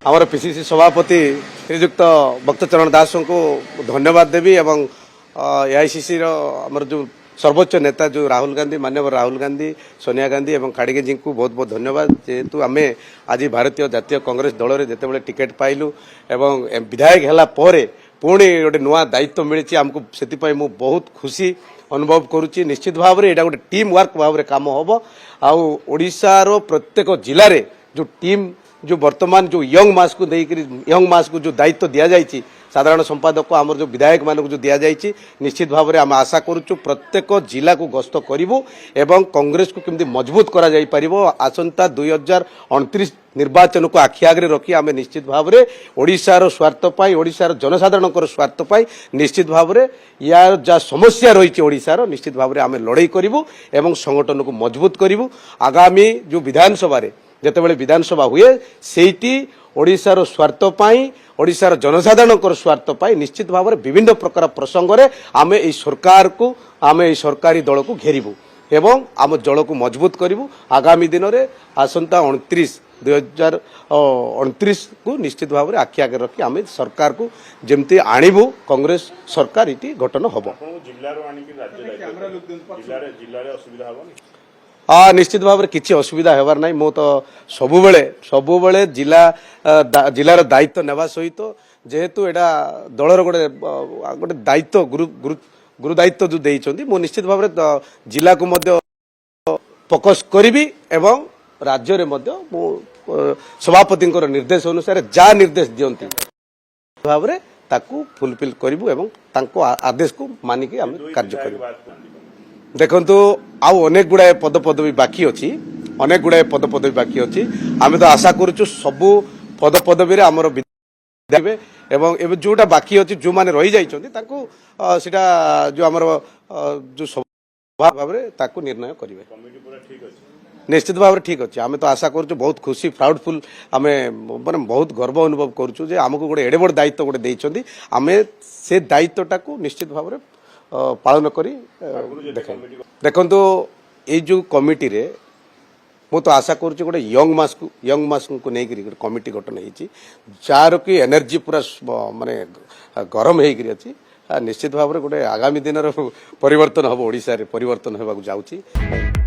आमर पीसीसी सभापति श्रीजुक्त भक्तचरण दास को धन्यवाद देवी एवं एआईसीसी आमर जो सर्वोच्च नेता जो राहुल गांधी माननीय राहुल गांधी सोनिया गांधी एवं खाड़गे जी को बहुत बहुत धन्यवाद जेहेतु आम आज भारतीय जातीय कांग्रेस दल में जिते टिकेट पाइलु एवं विधायक है पुणी गोटे नुआ दायित्व मिली आमको से मु बहुत खुशी अनुभव करुच्ची। निश्चित भाव में यहाँ गोटे टीम वर्क भाव में कम हम आशार प्रत्येक जिले में जो टीम जो वर्तमान जो यंग मास को देकर यंग मास को जो दायित्व दि जाए साधारण संपादक को आमर जो विधायक मान जो दि जाए निश्चित भाव में आम आशा करुचु प्रत्येक जिला को गस्त करूँ एवं कांग्रेस को केमती मजबूत करा जाई परिबो। आसंता 2029 निर्वाचन को आखि आगे रखी आम निश्चित भाव में ओडिशार स्वार्थ पाई ओडिशार जनसाधारण स्वार्थ पाई निश्चित भाव में यार जहाँ समस्या रही ओडिशार निश्चित भाव में आम लड़ाई करूँ एवं संगठन को मजबूत करूँ। आगामी जो विधानसभा जितेबाला विधानसभा हुए सेठी ओडिशार स्वार्थ पाई ओडिशार जनसाधारण स्वार्थ पाई निश्चित भाव में विभिन्न प्रकार प्रसंग में आम यही सरकार को आम यही सरकारी दल को घेरबू एवं आम दल को मजबूत करूँ। आगामी दिन में आसंता 2029 को निश्चित भाव में आखि आगे रखी आम सरकार को जमती आणबू कांग्रेस सरकार ये गठन हम निश्चित भाव में किसी असुविधा होबार ना मो तो सबुबले जिलार दायित्व नेवा सहित जेहेतु यहाँ दलर गोटे गोटे दायित्व गुरु दायित्व जो देइछन्ती मो निश्चित भाव में जिला को मध्य फोकस करी एवं राज्य रे मध्य मो सभापति निर्देश अनुसार जहाँ निर्देश दियंती भाव में ताकू फुलफिल करूँ एवं तांको आदेश को मानिकी आम कार्य करूँ। देखंतु आउ अनेक गुड़ाए पदपदवी बाकी अच्छी अनेक गुड़ाए पदपदवी बाकी अच्छी आम तो आशा करूँ सबू पदपदवी आमर देवे एवं एवं जोटा बाकी अच्छी जो मैंने रही जाइए सीटा जो आमर जो सभा भाव में निर्णय करेंगे निश्चित भाव में ठीक अच्छे आम तो आशा करूँ बहुत खुशी प्राउडफुल आम माने बहुत गर्व अनुभव करूँ जे आमको गोटे एडे बड़ दायित्व गोटे देइछन्ती आमे से दायित्वटा को निश्चित भाव में पालन करी देखंतु ये जो कमिटी रे मु तो आशा करूँ गोटे यंग मास को लेकर गोटे कमिटी गठन होती जार की एनर्जी पूरा माने गरम होकर अच्छी निश्चित भाव में गोटे आगामी दिन परिवर्तन हम ओडिशा रे परिवर्तन होगा जाऊँगी।